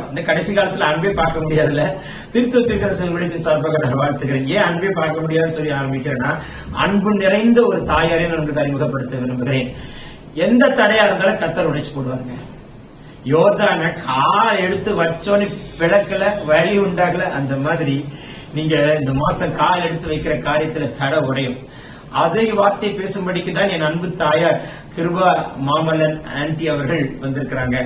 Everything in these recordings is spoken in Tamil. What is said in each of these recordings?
இந்த கடைசி காலத்துல அன்பே பார்க்க முடியாதுல்ல. திருத்துவ தீர்க்கதரிசன ஊழியத்தின் சார்பாக நான் வாழ்த்துக்கிறேன். ஏன் அன்பே பார்க்க முடியாதுன்னு சொல்லி ஆரம்பிக்கிறேன்னா, அன்பு நிறைந்த ஒரு தாயாரை நான் உங்களுக்கு அறிமுகப்படுத்த விரும்புகிறேன். எந்த தடையா இருந்தாலும் கர்த்தர் உடைச்சு போடுவாங்க. யோர்தான கால் எடுத்து வச்சோன்னு பிளக்கல, வழி உண்டாகல. அந்த மாதிரி நீங்க இந்த மாசம் கால் எடுத்து வைக்கிற காரியத்துல தடை உடையும். அதை வார்த்தை பேசும்படிக்கு தான் என் அன்பு தாயார் கிருபா மாமல்லன் ஆன்டி அவர்கள் வந்திருக்கிறாங்க.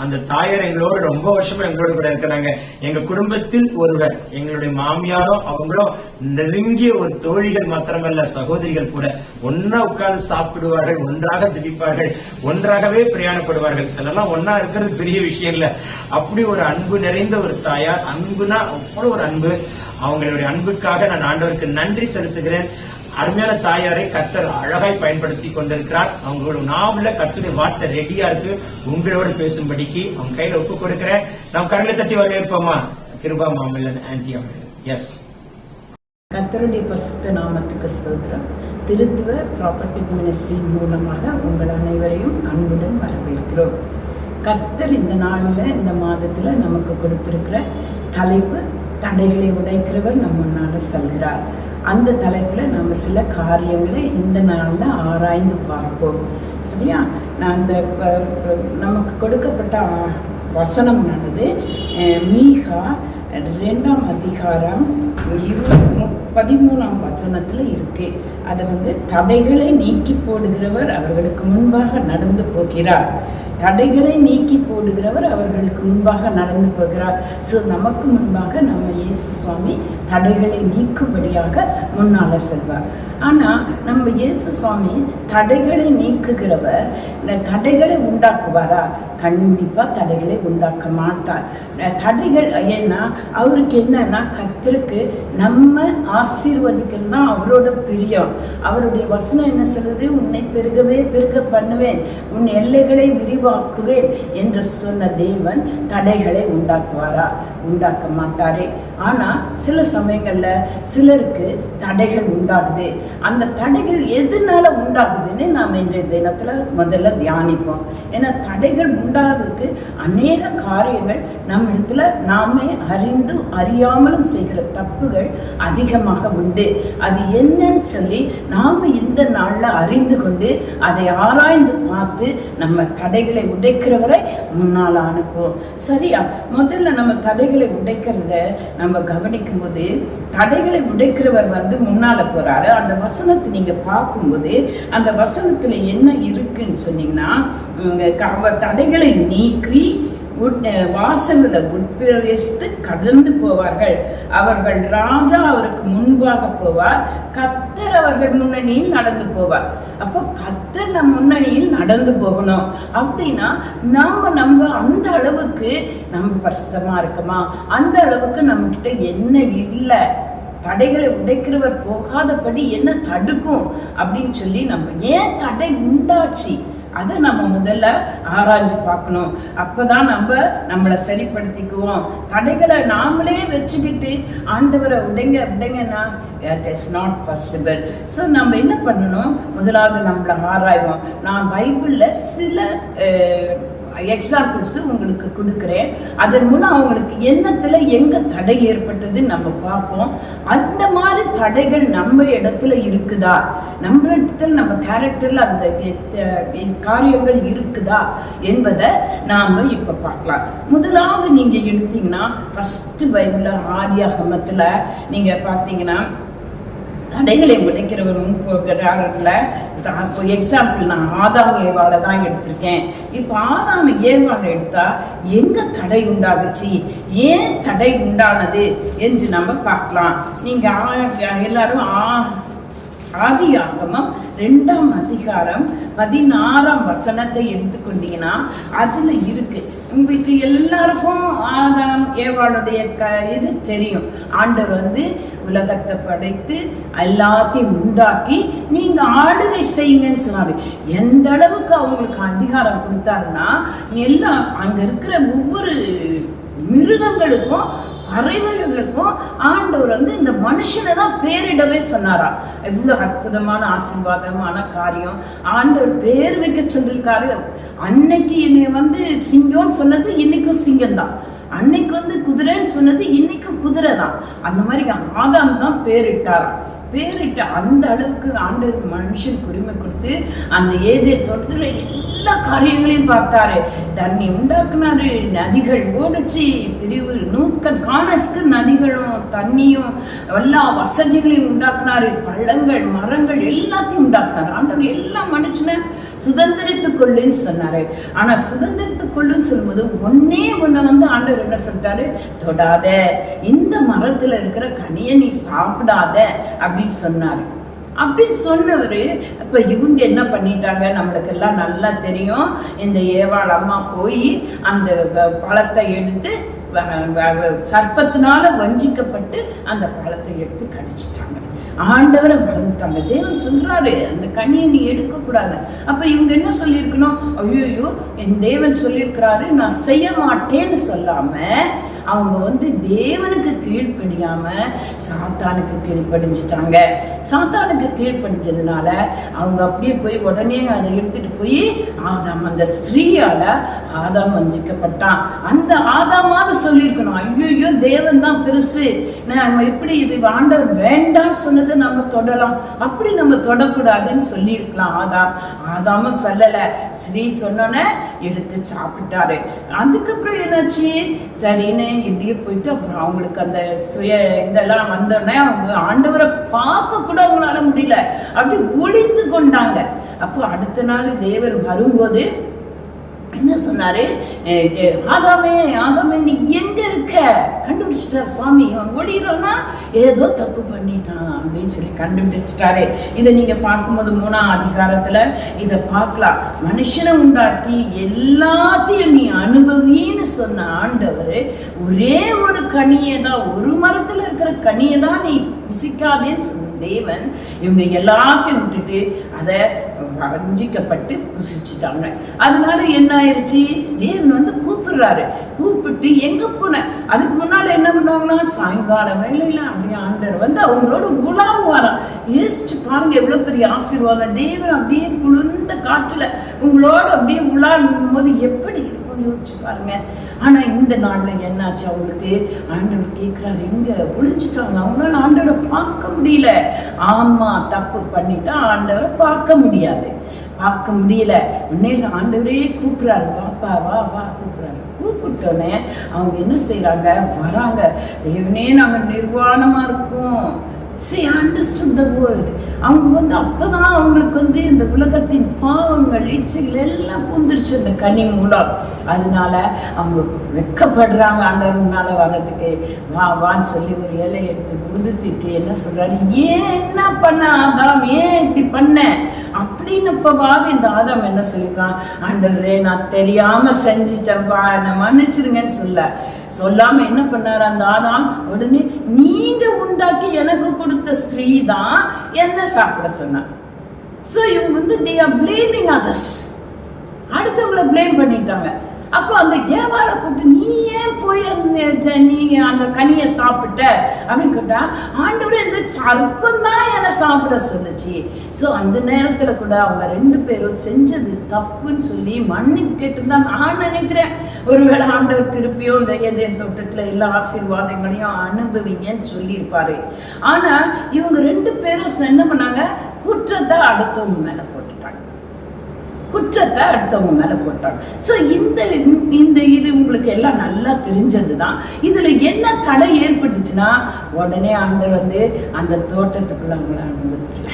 அந்த தாயார் எங்களோட ரொம்ப வருஷமா எங்களோட கூட இருக்கிறாங்க. எங்க குடும்பத்தில் ஒருவர், எங்களுடைய மாமியாரும் அவங்களும் நெருங்கிய ஒரு தோழிகள் மாத்திரமல்ல, சகோதரிகள் கூட. ஒன்னா உட்கார்ந்து சாப்பிடுவார்கள், ஒன்றாக ஜெபிப்பார்கள், ஒன்றாகவே பிரயாணப்படுவார்கள். சிலலாம் ஒன்னா இருக்கிறது பெரிய விஷயம் இல்ல. அப்படி ஒரு அன்பு நிறைந்த ஒரு தாயார். அன்புனா அவ்வளவு ஒரு அன்பு. அவங்களுடைய அன்புக்காக நான் ஆண்டவருக்கு நன்றி செலுத்துகிறேன். அருமையான தாயாரை கர்த்தர் அழகாய் பயன்படுத்தி கொண்டிருக்கிறார். அவங்களோட நாவல கர்த்தருடைய வார்த்தை ரெடியா இருக்கு உங்களோட பேசும்படிக்கு. அவங்க கையில ஒப்பு கொடுக்கிறேன். நாம் கரங்களை தட்டி வரவேற்போமா கிருபா மாமல்லன் ஆன்டி அவர்கள். எஸ். கர்த்தருடைய பரிசுத்த நாமத்துக்கு ஸ்தோத்திரம். திருத்துவ ப்ராப்பர்ட்டி மினிஸ்ட்ரி மூலமாக உங்கள் அனைவரையும் அன்புடன் வரவேற்கிறோம். கர்த்தர் இந்த நாளில், இந்த மாதத்துல நமக்கு கொடுத்திருக்கிற தலைப்பு, தடைகளை உடைக்கிறவர் நம்ம முன்னால சொல்கிறார். அந்த தலைப்பில் நம்ம சில காரியங்களை இந்த நாளில் ஆராய்ந்து பார்ப்போம். சரியா? நான் அந்த நமக்கு கொடுக்கப்பட்ட வசனமானது மீகா 2ஆம் அதிகாரம் 13ஆம் வசனத்தில் இருக்கு. அதை தடைகளை நீக்கி போடுகிறவர் அவர்களுக்கு முன்பாக நடந்து போகிறார். தடைகளை நீக்கி போடுகிறவர் அவர்களுக்கு முன்பாக நடந்து போகிறார். ஸோ நமக்கு முன்பாக நம்ம இயேசு சுவாமி தடைகளை நீக்கும்படியாக முன்னால செல்வார். ஆனால் நம்ம இயேசு சுவாமி தடைகளை நீக்குகிறவர். தடைகளை உண்டாக்குவாரா? கண்டிப்பாக தடைகளை உண்டாக்க மாட்டார். தடைகள் ஏன்னா அவருக்கு என்னன்னா, கர்த்தருக்கு நம்ம ஆசீர்வதிக்கிறது தான் அவரோட பிரியம். அவருடைய வசனம் என்ன சொல்லுது? உன்னை பெருகவே பெருக பண்ணுவேன், உன் எல்லைகளை விரிவாக்குவேன் என்று சொன்ன தேவன் தடைகளை உண்டாக்குவாரா? உண்டாக்க மாட்டாரே. ஆனால் சில சமயங்கள்ல சிலருக்கு தடைகள் உண்டாகுது. அந்த தடைகள் எதனால உண்டாகுதுன்னு நாம் இன்றைய தினத்துல முதல்ல தியானிப்போம். ஏன்னா தடைகள் உண்டாகிறதுக்கு அநேக காரியங்கள் நம்ம இடத்துல நாமே அறிந்து அறியாமலும் செய்கிற தப்புகள் அதிகமாக உண்டு. அது என்னன்னு சொல்லி நாம இந்த நாள்ல அறிந்து கொண்டு அதை ஆராய்ந்து பார்த்து நம்ம தடைகளை உடைக்கிறவரை முன்னால் அனுப்புவோம். சரியா? முதல்ல நம்ம தடைகளை உடைக்கிறத நம்ம கவனிக்கும் போது, தடைகளை உடைக்கிறவர் முன்னால போறாரு. அந்த வசனத்தை நீங்க பார்க்கும்போது அந்த வசனத்துல என்ன இருக்குன்னு சொன்னீங்கன்னா, தடைகளை நீக்கி வாசல்களை உட்பிரவேசித்து கடந்து போவார்கள். அவர்கள் ராஜா அவருக்கு முன்பாக போவார், கர்த்தர் அவர்கள் முன்னணியில் நடந்து போவார். அப்போ கர்த்தர் நம் முன்னணியில் நடந்து போகணும். அப்படின்னா நம்ம அந்த அளவுக்கு நம்ம பரிசுத்தமா இருக்கமா? அந்த அளவுக்கு நம்ம கிட்ட என்ன இல்லை? தடைகளை உடைக்கிறவர் போகாதபடி என்ன தடுக்கும் அப்படின்னு சொல்லி நம்ம ஏன் தடை உண்டாச்சு அதை நம்ம முதல்ல ஆராய்ஞ்சு பார்க்கணும். அப்பதான் நம்மளை சரிப்படுத்திக்குவோம். தடைகளை நாமளே வச்சுக்கிட்டு ஆண்டவரை உடைங்கன்னா it is not possible. So நம்ம என்ன பண்ணணும்? முதலாவது நம்மளை ஆராய்வோம். நான் பைபிள்ல சில எக்ஸாம்பிள்ஸ் உங்களுக்கு கொடுக்குறேன். அதன் மூலம் அவங்களுக்கு என்னத்துல எங்க தடை ஏற்பட்டது நம்ம பார்ப்போம். அந்த மாதிரி தடைகள் நம்ம இடத்துல இருக்குதா, நம்ம இடத்துல நம்ம கேரக்டர்ல அந்த காரியங்கள் இருக்குதா என்பதை நாம இப்ப பார்க்கலாம். முதலாவது நீங்க எடுத்தீங்கன்னா, ஃபர்ஸ்ட் பைபிள்ல ஆதியாகமத்துல நீங்க பார்த்தீங்கன்னா, தடைகளை உடைக்கிறவர்ல எக்ஸாம்பிள் நான் ஆதாம் ஏவாளை தான் எடுத்திருக்கேன். இப்போ ஆதாம் ஏவாளை எடுத்தா எங்க தடை உண்டாகுச்சு, ஏன் தடை உண்டானது என்று நம்ம பார்க்கலாம். நீங்க எல்லாரும் ஆதியாகமம் 2ஆம் அதிகாரம் 16ஆம் வசனத்தை எடுத்துக்கொண்டீங்கன்னா அதுல இருக்கு. உங்களுக்கு எல்லாருக்கும் ஆதாம் ஏவாளுடைய இது தெரியும். ஆண்டவர் உலகத்தை படைத்து எல்லாத்தையும் உண்டாக்கி நீங்க ஆளுகை செய்யுங்கன்னு சொன்னாரு. எந்த அளவுக்கு அவங்களுக்கு அதிகாரம் கொடுத்தாருன்னா, எல்லாம் அங்க இருக்கிற ஒவ்வொரு மிருகங்களுக்கும் பறவைகளுக்கும் ஆண்டவர் வந்து இந்த மனுஷனை தான் பேரிடவே சொன்னாரா. எவ்வளவு அற்புதமான ஆசீர்வாதமான காரியம். ஆண்டவர் பேர் வைக்க சொல்லிருக்காரு. அன்னைக்கு என்னை வந்து சிங்கம்னு சொன்னது இன்னைக்கும் சிங்கம் தான், அன்னைக்கு வந்து குதிரைன்னு சொன்னது இன்னைக்கும் குதிரை தான். அந்த மாதிரி ஆதாம் தான் பேரிட்டாரா. பேரிட்டு அந்த அளவுக்கு ஆண்டவர் மனுஷனுக்கு உரிமை கொடுத்து அந்த ஏதேன் தோட்டத்துல எல்லா காரியங்களையும் பார்த்தாரு. தண்ணி உண்டாக்குனாரு, நதிகள் ஓடிச்சு, பிரிவு நூக்கணக்கானஸ்க்கு நதிகளும் தண்ணியும் எல்லா வசதிகளையும் உண்டாக்குனாரு, பழங்கள் மரங்கள் எல்லாத்தையும் உண்டாக்குனாரு. ஆண்டவர் எல்லா மனுஷனை சுதந்திரித்துக் கொள்ளுன்னு சொன்னாரு. ஆனா சுதந்திரித்துக் கொள்ளுன்னு சொல்லும்போது ஒண்ணு வந்து ஆண்டவர் என்ன சொல்லிட்டாரு, தொடாத, இந்த மரத்துல இருக்கிற கனியை நீ சாப்பிடாத அப்படின்னு சொன்னாரு. அப்படின்னு சொன்னவரு இப்ப இவங்க என்ன பண்ணிட்டாங்க, நம்மளுக்கு எல்லாம் நல்லா தெரியும். இந்த ஏவாள் அம்மா போய் அந்த பழத்தை எடுத்து சர்ப்பத்தினால வஞ்சிக்கப்பட்டு அந்த பழத்தை எடுத்து கடிச்சிட்டாங்க. ஆண்டவரை மறந்துட்டாங்க. தேவன் சொல்றாரு அந்த கனியை நீ எடுக்க கூடாது. அப்ப இவங்க என்ன சொல்லியிருக்கணும், ஐயோ என் தேவன் சொல்லியிருக்கிறாரு நான் செய்ய மாட்டேன்னு சொல்லாம அவங்க வந்து தேவனுக்கு கீழ்ப்படியாம சாத்தானுக்கு கீழ்ப்படிஞ்சிட்டாங்க. சாத்தானுக்கு கீழ்ப்படிஞ்சதுனால அவங்க அப்படியே போய் உடனே அதை எடுத்துட்டு போய் ஆதாம், அந்த ஸ்திரீயால ஆதாம் வஞ்சிக்கப்பட்டான். அந்த ஆதாமாவது சொல்லியிருக்கணும், ஐயோ தேவன் தான் பெருசு, நம்ம எப்படி இது ஆண்டவர் வேண்டான்னு சொன்னதை நம்ம தொடலாம், அப்படி நம்ம தொடக்கூடாதுன்னு சொல்லியிருக்கலாம். ஆதாமும் சொல்லல, ஸ்ரீ சொன்னோன்னே எடுத்து சாப்பிட்டாரு. அதுக்கப்புறம் என்னாச்சு, சரின்னு இப்படியே போயிட்டு அப்புறம் அவங்களுக்கு அந்த இதெல்லாம் வந்தோடனே அவங்க ஆண்டவரை பார்க்க கூட அவங்களால முடியல, அப்படி ஒளிந்து கொண்டாங்க. அப்போ அடுத்த நாள் தேவன் வரும்போது என்ன சொன்னாரு, ஆதாமே ஆதாமே நீ எங்க இருக்க, கண்டுபிடிச்சிட்டா சுவாமி, அவன் ஓடிடுறான்னா ஏதோ தப்பு பண்ணிட்டான் அப்படின்னு சொல்லி கண்டுபிடிச்சிட்டாரு. இதை நீங்க பார்க்கும்போது 3ஆம் அதிகாரத்துல இதை பார்க்கலாம். மனுஷனை உண்டாக்கி எல்லாத்தையும் நீ அனுபவின்னு சொன்ன ஆண்டவர் ஒரே ஒரு கனியை தான், ஒரு மரத்துல இருக்கிற கனியை தான் நீ புசிக்காதேன்னு சொன்ன தேவன் இவங்க எல்லாத்தையும் விட்டுட்டு அதை வஞ்சிக்கப்பட்டு புசிச்சுட்டாங்க. அதனால என்ன ஆயிடுச்சு, தேவன் வந்து கூப்பிடுறாரு. கூப்பிட்டு எங்க போன, அதுக்கு முன்னால என்ன பண்ணுவாங்கன்னா சாயங்கால வேலையில அப்படியே ஆண்டவர் வந்து அவங்களோட உலாவுவாராம். யோசிச்சு பாருங்க எவ்வளவு பெரிய ஆசீர்வாதம். தேவன் அப்படியே குளிர்ந்த காற்றுல உங்களோட அப்படியே உலாவும் போது எப்படி இருக்கும் யோசிச்சு பாருங்க. ஆனா இந்த நாள்ல என்னாச்சு, அவங்களுக்கு ஆண்டவர் கேட்கிறாரு, எங்க ஒளிஞ்சிட்டாங்க, அவங்களால ஆண்டவரை பார்க்க முடியல. ஆமா, தப்பு பண்ணிட்டா ஆண்டவரை பார்க்க முடியாது, பார்க்க முடியல. உடனே ஆண்டவரே கூப்பிடுறாரு, வாப்பா வா வா கூப்பிடுறாரு. கூப்பிட்டோன்னே அவங்க என்ன செய்யறாங்க, வராங்க. தேவனே நாங்க நிர்வாணமா இருக்கோம். They understood the world. அவங்க வந்து அப்பதான் அவங்களுக்கு வந்து இந்த உலகத்தின் பாவங்கள் இச்சைகள் எல்லாம் பூந்துருச்சு அந்த கனி மூலம். அதனால அவங்க வெக்கப்படுறாங்க ஆண்டவர் முன்னால வர்றதுக்கு. வா வான்னு சொல்லி ஒரு இலை எடுத்து உடுத்திட்டு என்ன சொல்றாரு, ஏன் என்ன பண்ண ஆதாம், ஏன் இப்படி பண்ண அப்படின்னு. இப்பவாது இந்த ஆதாம் என்ன சொல்லிக்கிறான், ஆண்டவரே நான் தெரியாம செஞ்சிட்டேன்ப்பா, என்ன மன்னிச்சிருங்கன்னு சொல்லாம என்ன பண்ணாரு அந்த ஆதாம், உடனே நீங்க உண்டாக்கி எனக்கு கொடுத்த ஸ்திரீ தான் என்ன சாப்பிட சொன்னார். சோ இவங்க வந்து they are blaming others, அடுத்தவங்களை பிளேம் பண்ணிட்டாங்க. அப்போ அந்த ஏவாளை கூப்பிட்டு நீ ஏன் போய் நீ அந்த கனியை சாப்பிட்ட அப்படின்னு கேட்டா, ஆண்டவரே இந்த சர்ப்பம் தான் என்னை சாப்பிட சொல்லுச்சு. ஸோ அந்த நேரத்துல கூட அவங்க 2 பேரும் செஞ்சது தப்புன்னு சொல்லி மன்னிப்பு கேட்டுருந்தா நான் நினைக்கிறேன். ஒருவேளை ஆண்டவர் திருப்பியும் இந்த ஏதேன் தோட்டத்துல எல்லா ஆசீர்வாதங்களையும் அனுபவிங்கன்னு சொல்லியிருப்பாரு. ஆனா இவங்க 2 பேரும் என்ன பண்ணாங்க, குற்றத்தை அடுத்தவங்க மேல போட்டுட்டாங்க, குற்றத்தை அடுத்தவங்க மேல போட்டாங்க. ஸோ இந்த இது உங்களுக்கு எல்லாம் நல்லா தெரிஞ்சதுதான். இதுல என்ன தடை ஏற்பட்டுச்சுன்னா, உடனே ஆண்டவர் வந்து அந்த தோட்டத்துக்குள்ள அவங்கள அனுமதிக்கல,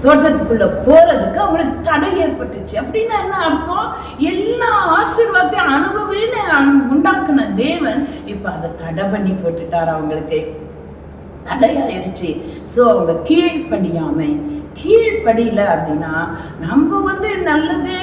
தோட்டத்துக்குள்ள போறதுக்கு அவங்களுக்கு தடை ஏற்பட்டுச்சு. அப்படின்னா என்ன அர்த்தம், எல்லா ஆசீர்வாதத்தையும் அனுபவின்னு உண்டாக்குன தேவன் இப்ப அதை தடை பண்ணி போட்டுட்டார், அவங்களுக்கு தடையாயிருச்சு. ஸோ அவங்க கீழ்ப்படியாமை கீழ்ப்படியில அப்படின்னா நம்ம நல்லது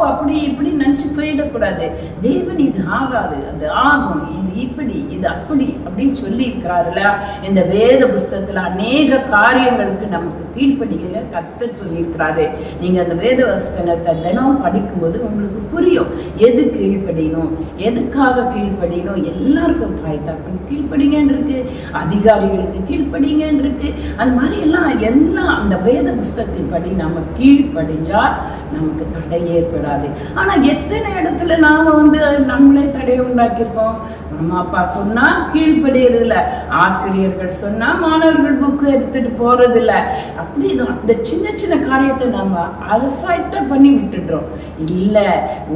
அப்படி இப்படி நினைச்சு போயிடக்கூடாது. தேவன் இது ஆகாது, அது ஆகும், இது இப்படி, இது அப்படி அப்படின்னு சொல்லி இருக்கிறாருல. இந்த வேத புஸ்தகத்துல அநேக காரியங்களுக்கு நமக்கு கீழ்ப்படிக்க கர்த்தர் சொல்லியிருக்கிறாரு. நீங்க அந்த வேத வசனத்தை தினம் படிக்கும்போது உங்களுக்கு புரியும் எது கீழ்ப்படியணும், எதுக்காக கீழ்ப்படியணும். எல்லாருக்கும் தாய் தகப்பன் கீழ்ப்படிங்கன்னு இருக்கு, அதிகாரிகளுக்கு கீழ்ப்படிங்கன்னு இருக்கு. அந்த மாதிரி எல்லாம் அந்த வேத புஸ்தகத்தின் படி நம்ம கீழ்ப்படிஞ்சா நமக்கு தடை ஏற்படாது. ஆனா எத்தனை இடத்துல நாம நம்மளே தடையை உண்டாக்கியிருக்கோம். அம்மா அப்பா சொன்னா கீழ்ப்படியறது இல்ல, ஆசிரியர்கள் சொன்னா மாணவர்கள் புக்கு எடுத்துட்டு போறது இல்ல. அப்படிதான் இந்த சின்ன சின்ன காரியத்தை நம்ம அலசாய்ட்டா பண்ணி விட்டுடுறோம். இல்ல,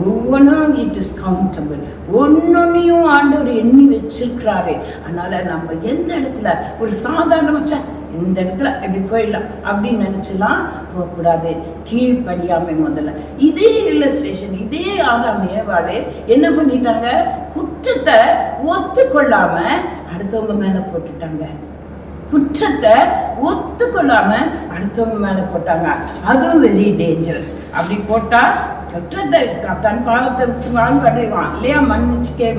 ஒவ்வொன்றும் இட் இஸ் கவுண்டபிள், ஒன்னொன்னையும் ஆண்டவர் எண்ணி வச்சிருக்கிறாரு. அதனால நம்ம எந்த இடத்துல ஒரு சாதாரண இந்த இடத்துல எப்படி போயிடலாம் அப்படின்னு நினைச்சலாம் போகக்கூடாது. கீழ்ப்படியாமை முதல்ல. இதே இல்லஸ்ட்ரேஷன், இதே ஆதாம் ஏவாளே என்ன பண்ணிட்டாங்க, குற்றத்தை ஒத்துக்கொள்ளாம அடுத்தவங்க மேல போட்டுட்டாங்க. குற்றத்தை ஒத்துக்கொள்ளாம அடுத்தவங்க மேல போட்டாங்க. அதுவும் வெரி டேஞ்சரஸ். அப்படி போட்டா குற்றத்தை தன் பாவத்தை வாழ்வடைவான் இல்லையா,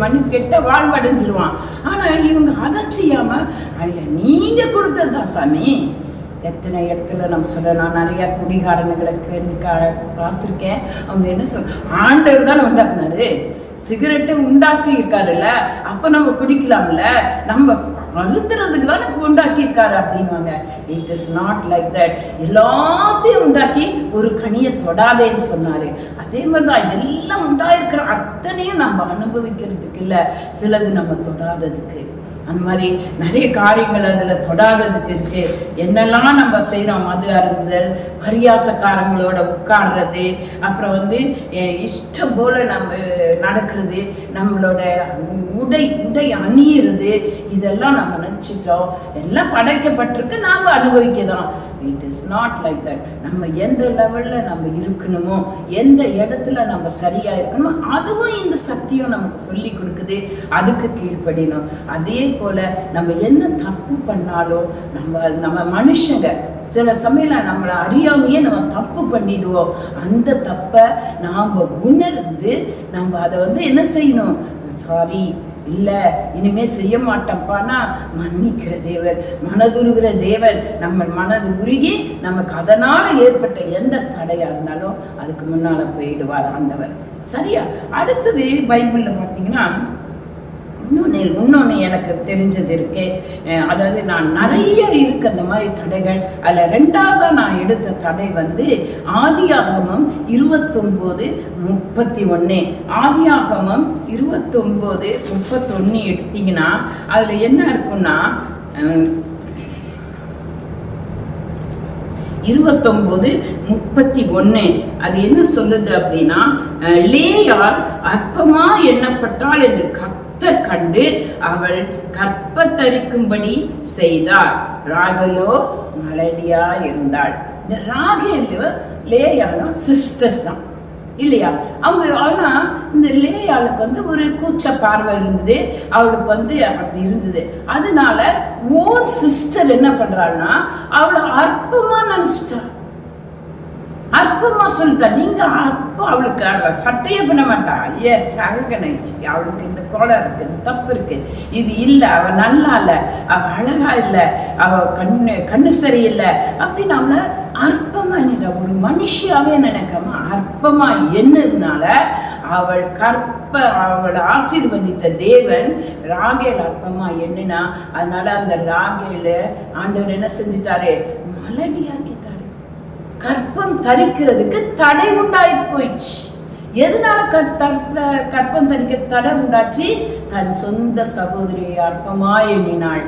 மண்ணு கெட்ட வாழ்வடைஞ்சிருவான். ஆனா இவங்க அதை செய்யாம அல்ல, நீங்க கொடுத்ததுதான் சாமி. எத்தனை இடத்துல நம்ம சொல்லலாம், நிறைய குடிகாரனுங்களுக்கு பார்த்துருக்கேன். அவங்க என்ன ஆண்டவர் தான் உண்டாக்குனாரு, சிகரெட்டை உண்டாக்கி இருக்காருல்ல, அப்ப நம்ம குடிக்கலாம்ல, நம்ம அருந்துறதுக்கு தானே உண்டாக்கி இருக்காரு அப்படின்வாங்க. It is not like that. எல்லாத்தையும் உண்டாக்கி ஒரு கனியை தொடாதேன்னு சொன்னாரு. அதே மாதிரிதான் எல்லாம் உண்டாயிருக்கிற அத்தனையும் நம்ம அனுபவிக்கிறதுக்கு இல்ல, சிலது நம்ம தொடாததுக்கு. அந்த மாதிரி நிறைய காரியங்கள் அதுல தொடாததுக்கு இருக்கு. என்னெல்லாம் நம்ம செய்யறோம், மது அருந்துதல், பரியாசக்காரங்களோட உட்கார்றது, அப்புறம் இஷ்டம் போல நம்ம நடக்கிறது, நம்மளோட உடை அணியிறது, இதெல்லாம் நம்ம நினைச்சிட்டோம். எல்லாம் படைக்கப்பட்டிருக்கு, நாம அனுபவிக்கதான். It is not like that. நம்ம எந்த லெவல்ல நம்ம இருக்கணுமோ, எந்த இடத்துல நம்ம சரியா இருக்கணுமோ, அதுவும் இந்த சத்தியம் நமக்கு சொல்லி கொடுக்குது. அதுக்கு கீழ்ப்படினோம். அதே போல நம்ம என்ன தப்பு பண்ணாலும் நம்ம மனுஷங்க சில சமயம் நம்மளை அறியாமையே நம்ம தப்பு பண்ணிடுவோம். அந்த தப்பை நாம உணர்ந்து நம்ம அதை என்ன செய்யணும், சாரி இல்ல இனிமே செய்ய மாட்டோம்ப்பானா மன்னிக்கிற தேவர், மனதுருகிற தேவர். நம்ம மனது உருகி நமக்கு அதனால ஏற்பட்ட எந்த தடையா இருந்தாலும் அதுக்கு முன்னால போயிடுவார் ஆண்டவர். சரியா? அடுத்தது பைபிள்ல பாத்தீங்கன்னா இன்னொன்னு எனக்கு தெரிஞ்சது இருக்கு. அதாவது நான் நிறைய இருக்கு அந்த மாதிரி தடைகள். அதுல ரெண்டாவது நான் எடுத்த தடை ஆதியாகமம் 29:31. ஆதியாகமம் 29:31 எடுத்தீங்கன்னா அதுல என்ன இருக்குன்னா 29:31 அது என்ன சொல்லுது அப்படின்னா, லேயாள் அற்பமா எண்ணப்பட்டாள் என்று கர்த்தர் கண்டு அவள் கற்பத்தரிக்கும்படி செய்தார். ராகலோ மலடியா இருந்தாள். இந்த ராகேலும் லேயாலும் சிஸ்டர்ஸ் தான் இல்லையா? அவங்க ஆனா இந்த லேயாளுக்கு ஒரு கூச்ச பார்வை இருந்தது, அவளுக்கு அப்படி இருந்தது. அதனால ஓன் சிஸ்டர் என்ன பண்றாள்னா அவளை அற்பமா நினைச்சிட்டா, அற்பமா சொல்லிட்டா. நீங்க அப்போ அவளுக்கு சட்டையே பண்ண மாட்டா. அவளுக்கு இந்த கோலை இருக்கு, இந்த தப்பு இருக்கு, இது இல்ல, அவ நல்லா இல்ல, அவ அழகா இல்ல, அவ கண்ணு சரியில்லை அப்படின்னு அவளை அற்பமா எண்ணிட்டா. ஒரு மனுஷியாவே நினைக்காம அற்பமா என்னதுனால அவளை ஆசீர்வதித்த தேவன் ராகேல் அற்பமா எண்ணினா. அதனால அந்த ராகேல ஆண்டவர் என்ன செஞ்சிட்டாரு, மலடியாக்கிட்டாரு. கற்பம் தரிக்கிறதுக்கு தடை உண்டாயி போயிடுச்சு. எதனால கற்பம் தரிக்க தடை உண்டாச்சு? தன் சொந்த சகோதரியை அற்பமா எண்ணினாள்.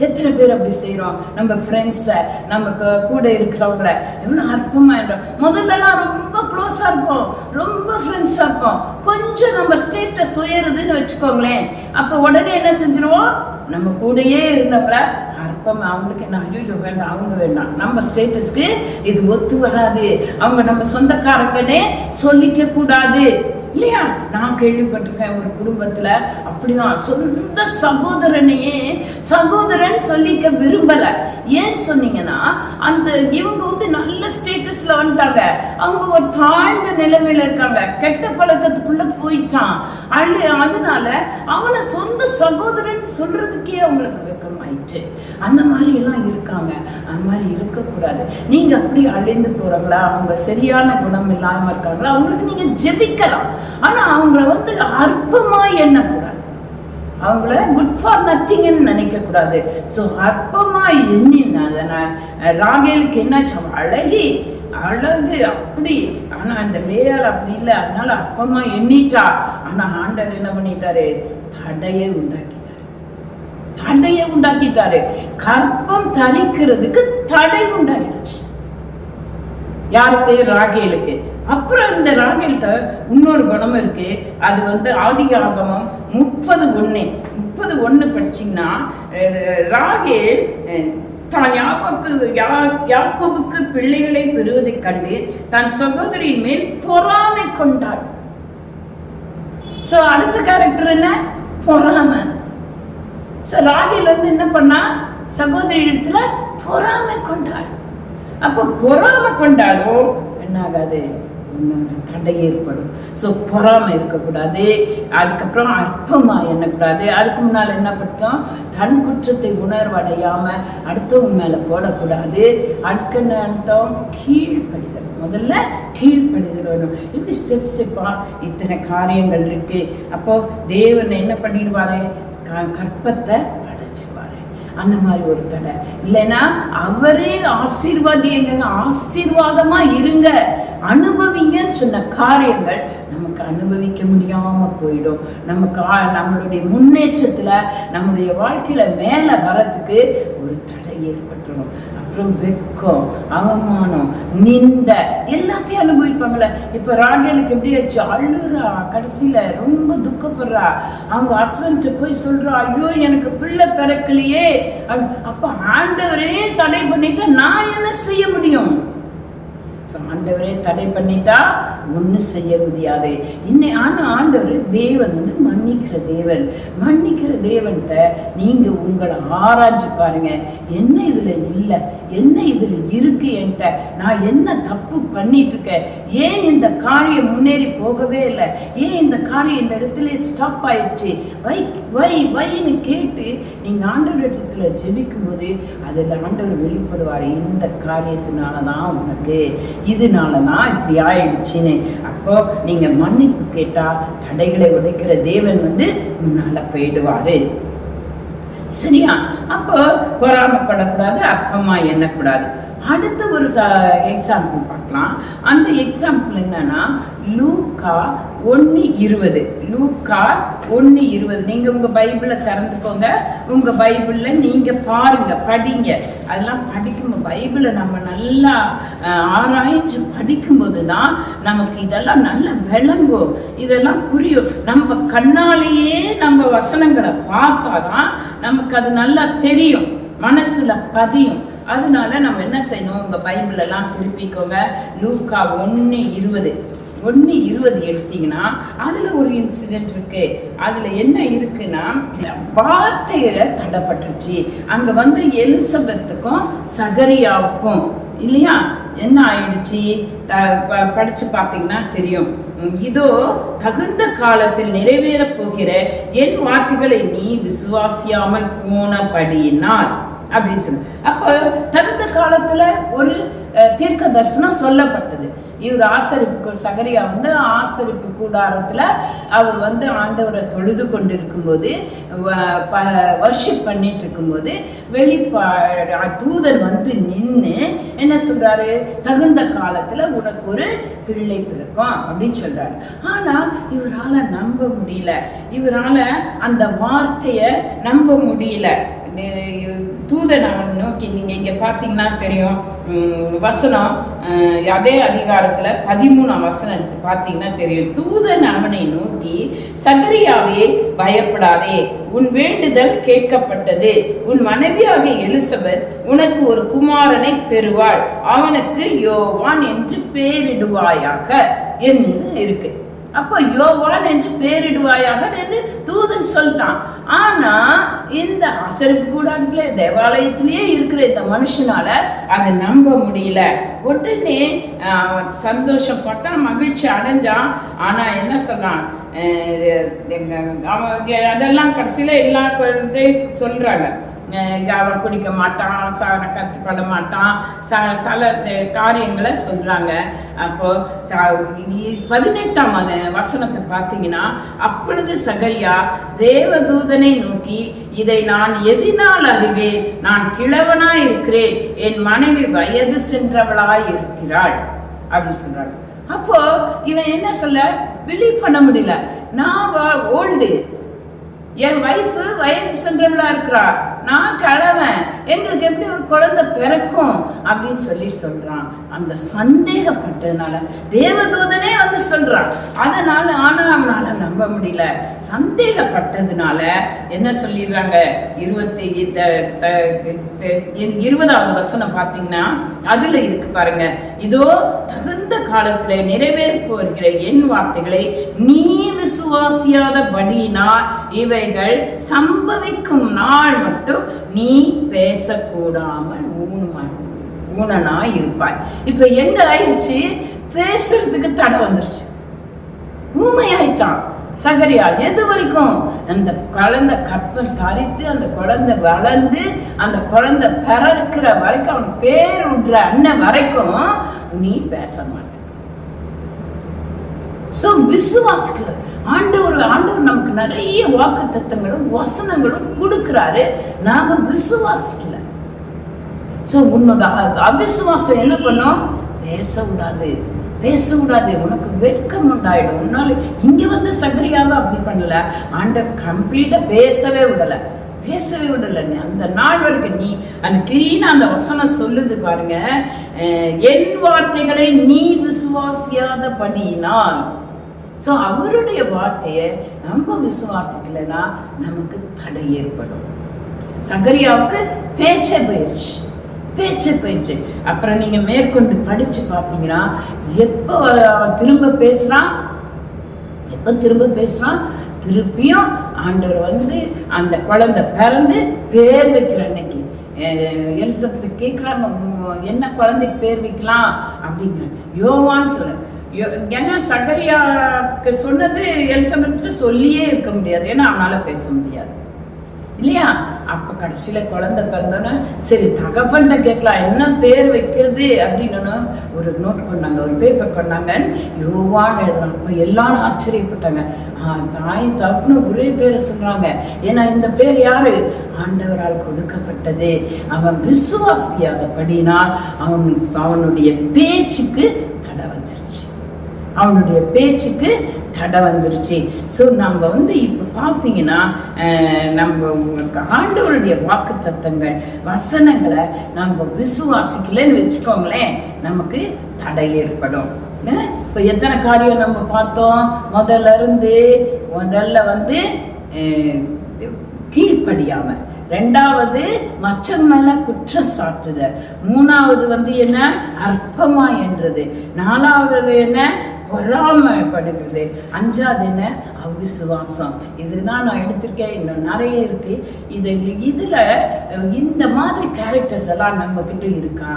எத்தனை பேர் அப்படி செய்யறோம்? நம்ம ஃப்ரெண்ட்ஸ, நமக்கு கூட இருக்கிறவங்கள எவ்வளவு அற்பமா என்றோம். முதல்லலாம் ரொம்ப க்ளோஸா இருப்போம், ரொம்ப ஃப்ரெண்ட்ஸா இருப்போம். கொஞ்சம் நம்ம ஸ்டேட்டஸ் உயருதுன்னு வச்சுக்கோங்களேன், அப்ப உடனே என்ன செஞ்சிருவோம், நம்ம கூடயே இருந்தவங்கள அற்பமா, அவங்களுக்கு என்ன ஐயோ வேண்டாம், அவங்க வேண்டாம், நம்ம ஸ்டேட்டஸ்க்கு இது ஒத்து வராது, அவங்க நம்ம சொந்தக்காரங்கன்னே சொல்லிக்க கூடாது. இல்லையா? நான் கேள்விப்பட்டிருக்கேன் ஒரு குடும்பத்துல அப்படிதான் சொந்த சகோதரனையே சகோதரன் சொல்லிக்க விரும்பல. ஏன் சொன்னீங்கன்னா, அந்த இவங்க வந்து நல்ல ஸ்டேட்டஸ்ல வந்துட்டாங்க, அவங்க ஒரு தாழ்ந்த நிலைமையில இருக்காங்க, கெட்ட பழக்கத்துக்குள்ள போயிட்டான். அதனால அவனை சொந்த சகோதரன் சொல்றதுக்கே அவங்களுக்கு வெக்கம் ஆயிடுச்சு. அந்த மாதிரி எல்லாம் இருக்காங்க. அந்த மாதிரி இருக்கக்கூடாது. நீங்க அப்படி அழிந்து போறாங்களா, அவங்க சரியான குணம் இல்லாம இருக்காங்களா, அவங்களுக்கு நீங்க ஜெபிக்கலாம். ஆனா அவங்கள வந்து அற்பமா எண்ணக்கூடாது, அவங்கள குட் ஃபார் நத்திங்னு நினைக்க கூடாது. ஸோ அற்பமா எண்ணினா ராகேலுக்கு என்னாச்சு, அழகு அப்படி. ஆனா அந்த லேயால் அப்படி இல்லை, அதனால அற்பமா எண்ணிட்டா. ஆனா ஆண்டவர் என்ன பண்ணிட்டாரு, தடையை உண்டாக்கிட்டாரு. கற்பம் தரிக்கிறதுக்கு தடை உண்டாயிடுச்சு. யாருக்கு? ராகேலுக்கு. அப்புறம் இந்த ராகேல்கிட்ட இன்னொரு குணம் இருக்கு. அது வந்து ஆதியாகமம் 30:1 படிச்சீங்கன்னா, ராகேல் தான் யாக்கோபுக்கு பிள்ளைகளை பெறுவதை கண்டு தன் சகோதரியின் மேல் பொறாமை கொண்டாள். சோ அடுத்த கேரக்டர் என்ன? பொறாமை. ராகேல் வந்து என்ன பண்ணா, சகோதரி இடத்துல பொறாமை கொண்டாள். அப்ப பொறாமை கொண்டாலும் என்ன ஆகாது, தடை ஏற்படும். சோ பொறாமை இருக்கக்கூடாது. அதுக்கப்புறம் அற்பமா எண்ணக்கூடாது. அதுக்கு முன்னால என்ன பட்டோம், தன் குற்றத்தை உணர்வடையாம அடுத்தவங்க மேல போடக்கூடாது. அதுக்கு என்ன அர்த்தம், கீழ்ப்படிதல். முதல்ல கீழ்ப்படிதல் வேணும். இப்படி ஸ்டெப்பா இத்தனை காரியங்கள் இருக்கு. அப்போ தேவன் என்ன பண்ணிடுவாரு, கற்பத்தை அடைச்சிருவாரு. அந்த மாதிரி ஒரு தடை இல்லைன்னா அவரே ஆசீர்வாதமா இருங்க, அனுபவிங்கன்னு சொன்ன காரியங்கள் நமக்கு அனுபவிக்க முடியாம போயிடும். நமக்கு நம்மளுடைய முன்னேற்றத்துல, நம்முடைய வாழ்க்கையில மேல வரத்துக்கு ஒரு தடை ஏற்பட்டுரும். அப்புறம் வெக்கம், அவமானம், நிந்த எல்லாத்தையும் அனுபவிப்பாங்களே. இப்ப ராகேலுக்கு எப்படி ஆச்சு, அழுறா, கடைசியில ரொம்ப துக்கப்படுறா. அவங்க ஹஸ்பண்ட் போய் சொல்றா, ஐயோ எனக்கு பிள்ளை பிறக்கலையே. அப்ப ஆண்டவரே தடை பண்ணிட்டா நான் என்ன செய்ய முடியும்? ஆண்டவரே தடை பண்ணிட்டா ஒன்னும் செய்ய முடியாது. ஆனா ஆண்டவர் தேவன் வந்து மன்னிக்கிற தேவன்கிட்ட நீங்க உங்களை ஆராய்ச்சி பாருங்க. என்ன இதுல இல்ல, என்ன இதுல இருக்கு, என்கிட்ட நான் என்ன தப்பு பண்ணிட்டு இருக்கேன், ஏன் இந்த காரியம் முன்னேறி போகவே இல்லை, ஏன் இந்த காரியம் இந்த இடத்துல ஸ்டாப் ஆயிடுச்சு, வைன்னு கேட்டு நீங்க ஆண்டவர் இடத்துல ஜெபிக்கும் போது அதுல ஆண்டவர் வெளிப்படுவார். இந்த காரியத்தினாலதான் உனக்கு, இதனாலதான் இப்படி ஆயிடுச்சுன்னு. அப்போ நீங்க மன்னிப்பு கேட்டா தடைகளை உடைக்கிற தேவன் வந்து முன்னால போயிடுவாரு. சரியா? அப்போ பொறாமப்படக்கூடாது, அற்பமா எண்ணக்கூடாது. அடுத்த ஒரு எக்ஸாம்பிள் பார்க்கலாம். அந்த எக்ஸாம்பிள் என்னன்னா, லூக்கா 1:20. நீங்க உங்க பைபிளை திறந்துக்கோங்க. உங்க பைபிள்ல நீங்க பாருங்க, படிங்க. அதெல்லாம் படிக்கும் பைபிளை நம்ம நல்லா ஆராய்ச்சி படிக்கும்போது தான் நமக்கு இதெல்லாம் நல்லா விளங்கும், இதெல்லாம் புரியும். நம்ம கண்ணாலேயே நம்ம வசனங்களை பார்த்தாதான் நமக்கு அது நல்லா தெரியும், மனசுல பதியும். அதனால நம்ம என்ன செய்யணும், உங்க பைபிள் எல்லாம் திருப்பிக்கோங்க. லூக்கா 1:20 எடுத்தீங்கன்னா அதுல ஒரு இன்சிடென்ட் இருக்கு. அதுல என்ன இருக்குன்னா, வார்த்தையில தடைப்பட்டுருச்சு. அங்க வந்து எலிசபெத்துக்கும் சகரியாவுக்கும் இல்லையா என்ன ஆயிடுச்சு, படிச்சு பார்த்தீங்கன்னா தெரியும். இதோ தகுந்த காலத்தில் நிறைவேற போகிற என் வார்த்தைகளை நீ விசுவாசியாமல் போனபடியினால் அப்படின்னு சொல்லு. அப்ப தகுந்த காலத்துல ஒரு தீர்க்க தரிசனம் சொல்லப்பட்டது. இவர் ஆசரிப்பு, சகரியா வந்து ஆசரிப்பு கூடாரத்துல அவர் வந்து ஆண்டவரை தொழுது கொண்டிருக்கும் போது, வர்ஷிப் பண்ணிட்டு இருக்கும்போது தூதன் வந்து நின்று என்ன சொல்றாரு, தகுந்த காலத்துல உனக்கு ஒரு பிள்ளை பிறக்கும் அப்படின்னு சொல்றாரு. ஆனா இவரால நம்ப முடியல, இவரால அந்த வார்த்தைய நம்ப முடியல. தூதன் அவன் நோக்கி, நீங்க இங்க பாத்தீங்கன்னா தெரியும் வசனம், அதே அதிகாரத்துல 13ஆம் வசனம் பாத்தீங்கன்னா தெரியும். தூதன் அவனை நோக்கி, சகரியாவே பயப்படாதே, உன் வேண்டுதல் கேட்கப்பட்டது, உன் மனைவியாகிய எலிசபெத் உனக்கு ஒரு குமாரனை பெறுவாள், அவனுக்கு யோவான் என்று பெயரிடுவாயாக என்று இருக்கு. அப்போ யோவான் என்று பெயரிடுவாயாக என்று தூதன் சொல்லிட்டான். ஆனா இந்த ஆசரிப்பு கூடாரத்திலே தேவாலயத்திலேயே இருக்கிற இந்த மனுஷனால அதை நம்ப முடியல. உடனே சந்தோஷப்பட்டான், மகிழ்ச்சி அடைஞ்சான். ஆனா என்ன சொன்னான், அதெல்லாம் கடைசியில எல்லா சொல்றாங்க, அவன் குடிக்க மாட்டான், கட்டுப்பட மாட்டான், சில காரியங்களை சொல்றாங்க. அப்போ 18ஆம் வசனத்தை பார்த்தீங்கன்னா, அப்பொழுது சகரியா தேவதூதனை நோக்கி, இதை நான் எதினால் அறிவேன்? நான் கிழவனாய் இருக்கிறேன், என் மனைவி வயது சென்றவளாய் இருக்கிறாள் அப்படின்னு சொல்றாங்க. அப்போ இவன் என்ன சொல்ல, பிலீவ் பண்ண முடியல. நான் ஓல்டு, என் வைஃப் வயது சென்றவளா இருக்கிறா, நான் கிழவன், எங்களுக்கு எப்படி ஒரு குழந்தை பிறக்கும் அப்படின்னு சொல்றான். அந்த சந்தேகப்பட்டதுனால தேவதூதனே வந்து சொல்றான். அதனால ஆனா அவனால நம்ப முடியல. சந்தேகப்பட்டதுனால என்ன சொல்லிடுறாங்க, 20வது வசனம் பாத்தீங்கன்னா அதுல இருக்கு பாருங்க, இதோ தகுந்த காலத்துல நிறைவேறப் போகிற என் வார்த்தைகளை நீ விசுவாசியாதபடியினால் இவைகள் சம்பவிக்கும் நாள் மட்டும் நீ பேசக்கூடாமல் ஊனனாய் இருப்பாய். இப்ப எங்க ஆயிடுச்சு, பேசுறதுக்கு தடை வந்துருச்சு, ஊமையாயிட்டான் சகரியா. எது வரைக்கும், அந்த குழந்தை கற்பம் தரித்து அந்த குழந்தை வளர்ந்து அந்த குழந்தை பிறக்கிற வரைக்கும், அவன் பேர் விடுற அண்ணன் வரைக்கும் நீ பேச மாட்ட. சோ விசுவாசிக்க ஆண்டவர் நமக்கு நிறைய வாக்கு தத்தங்களும் வசனங்களும் கொடுக்கிறாரு, நாம விசுவாசிக்கல. சோ உன்னோட அவிசுவாசம் என்ன பண்ணும், பேச விடாது, உனக்கு வெட்கம் உண்டாயிடும். உன்னால இங்க வந்து சகரியாவை அப்படி பண்ணல, ஆண்டவர் கம்ப்ளீட்டா பேசவே விடல. அந்த நாள் வரைக்கும் நீ அந்த கிளீனா அந்த வசனம் சொல்லுது பாருங்க, என் வார்த்தைகளை நீ விசுவாசியாதபடியினால். சோ அவருடைய வார்த்தையை நம்ம விசுவாசிக்கலன்னா நமக்கு தடை ஏற்படும். சகரியாவுக்கு பேச்சே போயிடுச்சு. அப்புறம் நீங்க மேற்கொண்டு படிச்சு பார்த்தீங்கன்னா, எப்ப திரும்ப பேசுறான், திருப்பியும் ஆண்டவர் வந்து அந்த குழந்தை பிறந்து பேர் வைக்கிற அன்னைக்கு எலிசபெத் கேட்குறாங்க, என்ன குழந்தைக்கு பேர் வைக்கலாம் அப்படிங்கிற. யோவான்னு சொல்ல, ஏன்னா சகரியாக்கு சொன்னது எலிசபெத் சொல்லியே இருக்க முடியாது, ஏன்னா அவனால பேச முடியாது இல்லையா. அப்ப கடைசியில குழந்தை பிறந்தோன்னா சரி தகப்பன்ட்ட கேட்கலாம், என்ன பேர் வைக்கிறது அப்படின்னு ஒரு நோட் கொண்டாங்க, ஒரு பேப்பர் கொண்டாங்க, யோவான்னு எழுதுறாங்க. அப்ப எல்லாரும் ஆச்சரியப்பட்டாங்க. தாய் தகப்பன்னு ஒரே பேரை சொல்றாங்க. ஏன்னா இந்த பேர் யாரு, ஆண்டவரால் கொடுக்கப்பட்டது. அவன் விசுவாசியாதபடினால் அவனுடைய பேச்சுக்கு தடை வந்துருச்சு. ஸோ நம்ம வந்து இப்போ பார்த்தீங்கன்னா, நம்ம ஆண்டவருடைய வாக்கு தத்தங்கள் வசனங்களை நம்ம விசுவாசிக்கலன்னு வச்சுக்கோங்களேன், நமக்கு தடை ஏற்படும். இப்போ எத்தனை காரியம் நம்ம பார்த்தோம், முதல்ல வந்து கீழ்ப்படியாம, ரெண்டாவது மச்சம் மேல குற்றம் சாட்டுதல், மூணாவது வந்து என்ன அற்பமா என்றது, நாலாவது என்ன பொறாமைப்படுகிறது, அஞ்சாவது என்ன அவிசுவாசம். இதுதான் நான் எடுத்திருக்கேன், இன்னும் நிறைய இருக்கு. இதுல இந்த மாதிரி கேரக்டர்ஸ் எல்லாம் நம்ம கிட்ட இருக்கா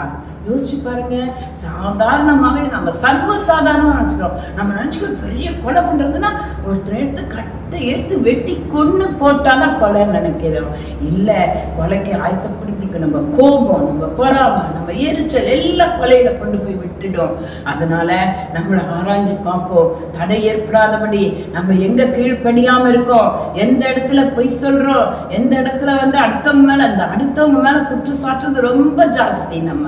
யோசிச்சு பாருங்க. சாதாரணமாவே நம்ம சர்வசாதாரணமா நினைச்சுக்கிறோம். நம்ம நினைச்சுக்கிறோம் பெரிய கொலை பண்றதுன்னா ஒருத்தர் எடுத்து வெட்டி கொன்னு போட்டாதான் கொலைன்னு நினைக்கிறோம். இல்ல, கொலைக்கு ஆயத்தப்படுத்திக்க நம்ம கோபம், நம்ம பொறாமை, நம்ம எரிச்சல் எல்லா கொலையில கொண்டு போய் விட்டுடும். அதனால நம்மளை ஆராய்ஞ்சு பார்ப்போம், தடை ஏற்படாதபடி நம்ம எங்க கீழ்ப்படியாம இருக்கோம், எந்த இடத்துல பொய் சொல்றோம், எந்த இடத்துல வந்து அடுத்தவங்க மேல குற்றம் சாட்டுறது ரொம்ப ஜாஸ்தி. நம்ம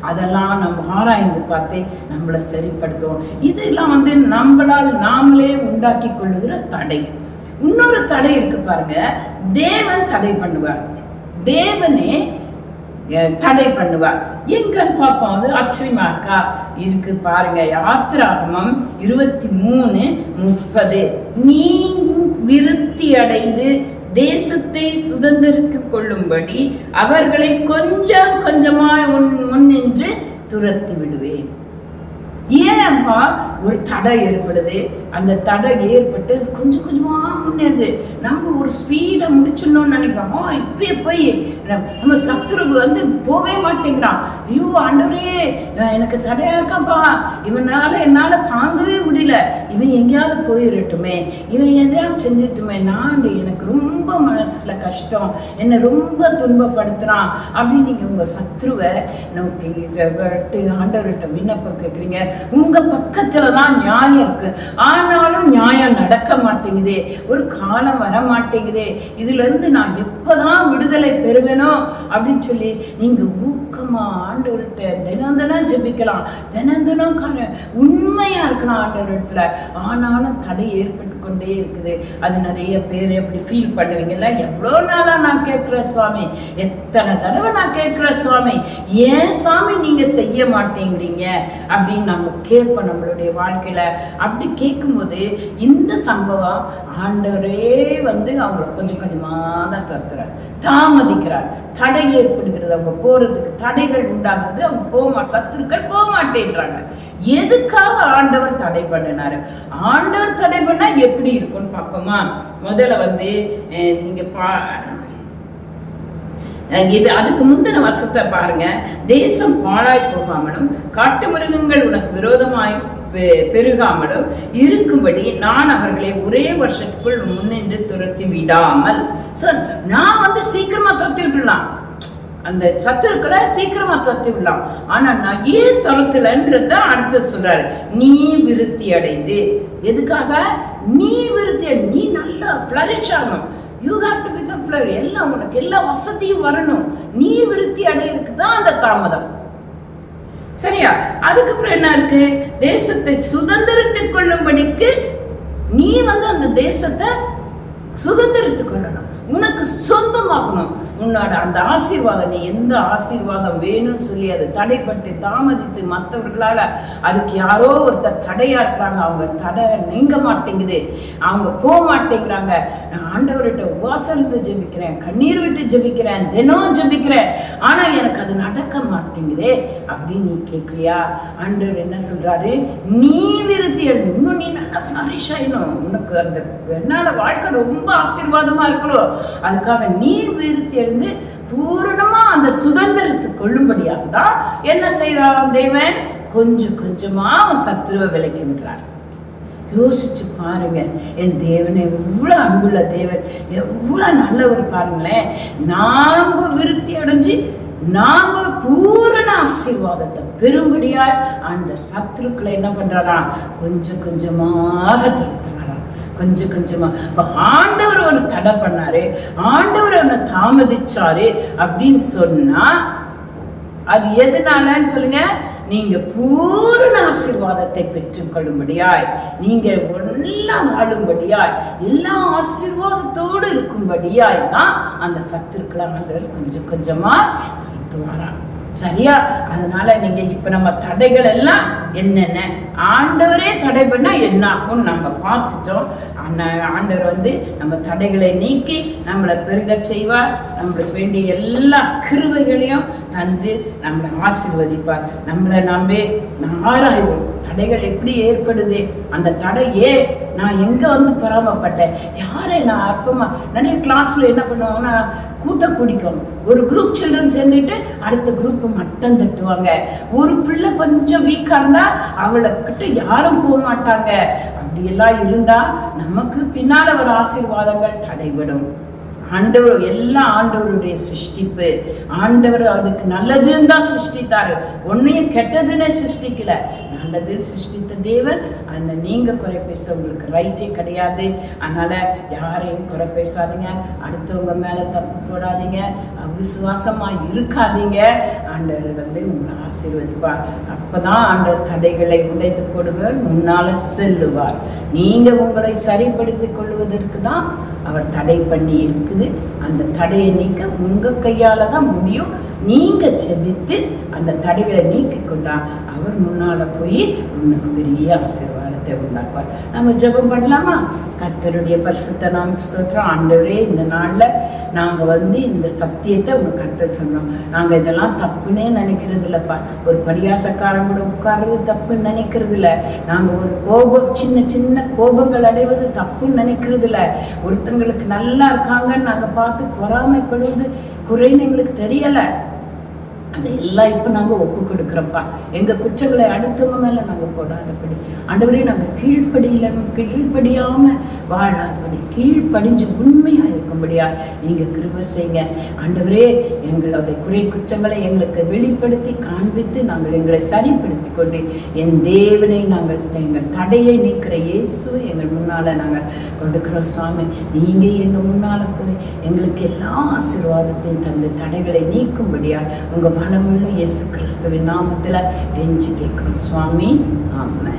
அதெல்லாம் நம்ம ஆராய்ந்து பார்த்து நம்மளை சரிப்படுத்துவோம். இதெல்லாம் வந்து நம்மளால் நாமளே உண்டாக்கி கொள்ளுகிற தடை. இன்னொரு தடை இருக்கு பாருங்க, தேவன் தடை பண்ணுவார், தேவனே தடை பண்ணுவார். எங்கன்னு பார்ப்போம், அது ஆச்சரியமா இருக்கு பாருங்க. யாத்திராகமம் 23:30, நீ விருத்தி அடைந்து தேசத்தை சுதந்திரிக்க கொள்ளும்படி அவர்களை கொஞ்சமாய் முன்னின்று துரத்தி விடுவேன். ஏன்ப்பா ஒரு தடை ஏற்படுது. அந்த தடை ஏற்பட்டு கொஞ்சம் கொஞ்சமா முன்னேறுது. நம்ம ஒரு ஸ்பீடை முடிச்சிடணும்னு நினைக்கிறோம். இப்பயே போய் நம்ம சத்துரு வந்து போவே மாட்டேங்கிறான். ஐயோ ஆண்டவரே எனக்கு தடையாக்காப்பா, என்னால தாங்கவே முடியல, இவன் எங்கேயாவது போயிடட்டுமே, இவன் எதையாவது செஞ்சிட்டுமே, எனக்கு ரொம்ப மனசுல கஷ்டம், என்னை ரொம்ப துன்பப்படுத்துறான் அப்படின்னு நீங்க உங்க சத்ருவை நோக்கி ஆண்டவர்கிட்ட விண்ணப்பம் கேட்குறீங்க. உங்க பக்கத்துலதான் நியாயம் இருக்கு, ஆனாலும் நியாயம் நடக்க மாட்டேங்குதே, ஒரு காலம் வர மாட்டேங்குதே, இதுல இருந்து நான் எப்பதான் விடுதலை பெறுவேனோ அப்படின்னு சொல்லி நீங்க ஊக்கமா ஆண்டவர்கிட்ட தினம் ஜெபிக்கலாம். தினம் உண்மையா இருக்கலாம் ஆண்டவர்கிட்ட. ஆனாலும் தடை ஏற்பட்டு கொண்டே இருக்குது. அது நிறைய பேர் எப்படி ஃபீல் பண்ணுவீங்கல்ல, எவ்வளோ நாளா நான் கேட்கிறேன் சுவாமி, எத்தனை தடவை நான் கேட்கிறேன் சுவாமி, ஏன் சாமி நீங்க செய்ய மாட்டேங்கிறீங்க அப்படின்னு நம்ம கேட்போம் நம்மளுடைய வாழ்க்கையில. அப்படி கேட்கும்போது இந்த சம்பவம் ஆண்டவரே வந்து அவங்கள கொஞ்சம் கொஞ்சமா தான் தடுத்துறார், தாமதிக்கிறார். தடை ஏற்படுகிறது, அவங்க போறதுக்கு தடைகள் உண்டாகிறது, அவங்க சத்துருக்கள் போக மாட்டேன்றாங்க. எதுக்காக ஆண்டவர் தடை பண்ணினாரு? ஆண்டவர் தடை பண்ணா எப்படி இருக்கும்னு பார்ப்போமா? முதல்ல வந்து நீங்க இது அதுக்கு முந்தின வசத்தை பாருங்க. தேசம் பாழாய் போகாமலும் காட்டு மிருகங்கள் உனக்கு விரோதமாய் பெருகாமலும் இருக்கும்படி நான் அவர்களை ஒரே வருஷத்துக்குள் முன்னின்று துரத்தி விடாமல். நான் வந்து சீக்கிரமா துரத்தி விட்டுலாம், அந்த சத்துருக்களை சீக்கிரமா துரத்தி விடலாம். ஆனா நான் ஏன் துரத்துலன்றத அடுத்து சொல்றாரு. நீ விருத்தி அடைந்து, எதுக்காக நீ விருத்தி, நீ நல்லா ஃபிளரிஷ் ஆகணும். You have to become flourish. எல்லாம் உனக்கு எல்லா வசதியும் வரணும். நீ விருத்தி அடையிறதுக்கு தான் அந்த தாமதம். சரியா? அதுக்கப்புறம் என்ன இருக்கு? தேசத்தை சுதந்திரத்துக் கொள்ளும்படிக்கு நீ வந்து அந்த தேசத்தை சுதந்திரத்துக் கொள்ளணும், உனக்கு சொந்தமாகணும். உன்னோட அந்த ஆசீர்வாதம், நீ எந்த ஆசீர்வாதம் வேணும்னு சொல்லி அதை தடைப்பட்டு தாமதித்து மற்றவர்களால அதுக்கு யாரோ ஒருத்தர் தடையா இருக்கிறாங்க, அவங்க தடை நீங்க மாட்டேங்குது, அவங்க போக மாட்டேங்கிறாங்க. நான் ஆண்டவர்கிட்ட உபவாசம் இருந்து ஜெபிக்கிறேன், கண்ணீர் விட்டு ஜெபிக்கிறேன், தினம் ஜெபிக்கிறேன், ஆனா எனக்கு அது நடக்க மாட்டேங்குதே அப்படின்னு நீ கேட்கிறியா? ஆண்டவர் என்ன சொல்றாரு? நீ விருத்தி அடைந்து, இன்னும் நீ நல்லா ஃப்ளரிஷ் ஆயிடும், உனக்கு அந்த என்னால வாழ்க்கை ரொம்ப ஆசீர்வாதமா இருக்கணும், அதுக்காக நீ விருத்தி அடைந்து பூரணமா அந்த சுதந்திரத்தை கொள்ளும்படியாக தான் என்ன செய்யறான் தேவன்? கொஞ்சம் கொஞ்சமா அவன் சத்துருவை விலக்கி விடுறார். யோசிச்சு பாருங்க, என் தேவன் எவ்வளவு அன்புள்ள தேவன், எவ்வளவு நல்லவர் பாருங்களேன். நாம விருத்தி அடைஞ்சு நாம பூரண ஆசீர்வாதத்தை பெரும்படியாய் அந்த சத்துருக்களை என்ன பண்றாரா? கொஞ்சம் கொஞ்சமாக தடுத்துறாரா, கொஞ்சம் கொஞ்சமா. ஆண்டவர் ஒரு தடை பண்ணாரு, ஆண்டவர் அவனை தாமதிச்சாரு அப்படின்னு சொன்னா அது எதனாலன்னு சொல்லுங்க? நீங்க பூரண ஆசீர்வாதத்தை பெற்றுக் கொள்ளும்படியாய், நீங்க எல்லாம் வாழும்படியாய், எல்லா ஆசீர்வாதத்தோடு இருக்கும்படியாய் தான் அந்த சத்துருக்களை ஆண்டவர் கொஞ்சம் கொஞ்சமா தடுத்துவாரா. சரியா? அதனால நீங்க இப்ப நம்ம தடைகள் எல்லாம் என்னென்ன ஆண்டவரே தடை பண்ணா என்ன ஆகும் நம்ம பார்த்துட்டோம். ஆண்டவர் வந்து நம்ம தடைகளை நீக்கி நம்மளை பெருக செய்வார், நம்மளுக்கு வேண்டிய எல்லா கிருபைகளையும் தந்து நம்மளை ஆசீர்வதிப்பார். நம்மளை நாமே ஆராய்வோம், தடைகள் எப்படி ஏற்படுது, அந்த தடையே நான் எங்க வந்து பராமப்பட்டேன், யாரை நான் அற்பமா. நிறைய கிளாஸ்ல என்ன பண்ணுவாங்கன்னா கூட்டம் குடிக்கும், ஒரு குரூப் சில்ட்ரன் சேர்ந்துட்டு அடுத்த குரூப் மட்டம் தட்டுவாங்க. ஒரு பிள்ளை கொஞ்சம் வீக்கா இருந்தா அவளை கிட்ட யாரும் போக மாட்டாங்க. அப்படியெல்லாம் இருந்தா நமக்கு பின்னால வர ஆசீர்வாதங்கள் தடைபடும். ஆண்டவர் எல்லாம் ஆண்டவருடைய சிருஷ்டிப்பு, ஆண்டவர் அதுக்கு நல்லதுன்னு தான் சிருஷ்டித்தாரு, ஒன்னையும் கெட்டதுன்னு சிருஷ்டிக்கல, நல்லது சிருஷ்டித்த தேவன். அந்த நீங்க குறை பேச உங்களுக்கு ரைட்டே கிடையாது. அதனால யாரையும் குறை பேசாதீங்க, அடுத்தவங்க மேல தப்பு போடாதீங்க, அவிசுவாசமா இருக்காதீங்க. ஆண்டவர் வந்து உங்களை ஆசீர்வதிப்பார். அப்பதான் ஆண்டவர் தடைகளை உடைத்து போடுவார், முன்னால செல்லுவார். நீங்க உங்களை சரிப்படுத்திக் கொள்வதற்கு தான் அவர் தடை பண்ணி இருக்குது. அந்த தடையை நீக்க உங்க கையால தான் முடியும். நீங்க செபித்து அந்த தடைகளை நீக்கி கொண்டா அவர் முன்னால போய் உனக்கு பெரிய ஆசீர்வாதம் மாற்றத்தை உண்டாக்குவார். நம்ம ஜெபம் பண்ணலாமா? கர்த்தருடைய பரிசுத்த நாமத்துக்கு ஸ்தோத்திரம். ஆண்டவரே, இந்த நாள்ல நாங்க இந்த சத்தியத்தை உங்க கர்த்தர் சொன்னோம். நாங்க இதெல்லாம் தப்புன்னே நினைக்கிறது இல்லப்பா. ஒரு பரியாசக்காரங்களோட உட்கார்றது தப்புன்னு நினைக்கிறது இல்ல. நாங்க ஒரு சின்ன சின்ன கோபங்கள் அடைவது தப்புன்னு நினைக்கிறது இல்ல. ஒருத்தங்களுக்கு நல்லா இருக்காங்கன்னு நாங்க பார்த்து பொறாமைப்படுவது குறைன்னு எங்களுக்கு தெரியல. அதையெல்லாம் இப்போ நாங்கள் ஒப்பு கொடுக்குறோம்ப்பா. எங்கள் குற்றங்களை அடுத்தவங்க மேலே நாங்கள் போடாதபடி ஆண்டவரே, நாங்கள் கீழ்ப்படியாமல் வாழாதபடி கீழ்ப்படிஞ்சு உண்மையாக இருக்கும்படியா நீங்கள் கிருபை செய்யுங்க ஆண்டவரே. எங்களுடைய குறை குற்றங்களை எங்களுக்கு வெளிப்படுத்தி காண்பித்து நாங்கள் எங்களை சரிப்படுத்தி கொண்டு என் தேவனை நாங்கள் எங்கள் தடையை நீக்கிற இயேசுவை எங்கள் முன்னால் நாங்கள் கொடுக்குறோம் சுவாமி. நீங்கள் எங்கள் முன்னால் போய் எங்களுக்கு எல்லா ஆசீர்வாதத்தையும் தந்த தடைகளை நீக்கும்படியா உங்கள் வளமுள்ள இயேசு கிறிஸ்துவின் நாமத்தில் கெஞ்சி கேட்கிறோம் சுவாமி. ஆமென்.